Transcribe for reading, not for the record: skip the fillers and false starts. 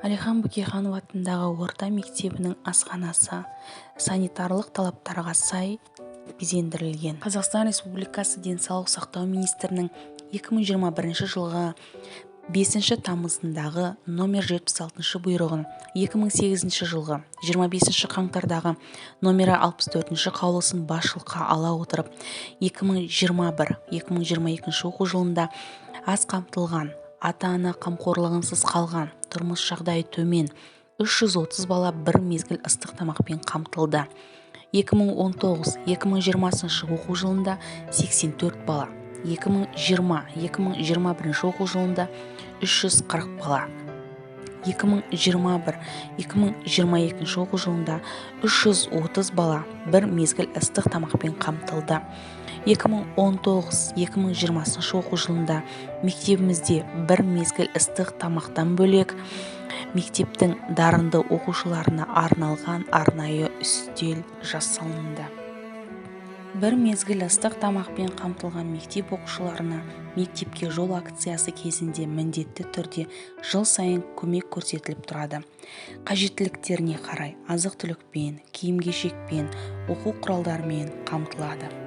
Әлихан Бөкейханов атындағы орта мектебінің асханасы санитарлық талаптарға сай безендірілген. Қазақстан Республикасы Денсаулық сақтау министрінің 2021 жылғы 5 тамызындағы номер 76 бұйрығын, 2008 жылғы 25 қаңтардағы номері 64 қаулысын басшылыққа ала отырып, 2021-2022 оқу жылында аз қамтылған, ата-ана қамқорлығынсыз қалған, тұрмыс жағдайы төмен 330 бала бір мезгіл ыстық тамақпен қамтылды. 2019-2020 оқу жылында 84 бала, 2020-2021 оқу жылында 340 бала, 2021-2022 оқу жылында 330 бала бір мезгіл ыстық тамақпен қамтылды. 2019-2020 оқу жылында мектебімізде бір мезгіл ыстық тамақтан бөлек мектептің дарынды оқушыларына арналған арнайы үстел жасалынды. Бір мезгіл ыстық тамақпен қамтылған мектеп оқушыларына мектепке жол акциясы кезінде міндетті түрде жыл сайын көмек көрсетіліп тұрады. Қажеттіліктеріне қарай азық-түлікпен, киім-кешекпен, оқу құралдарымен қамтылады.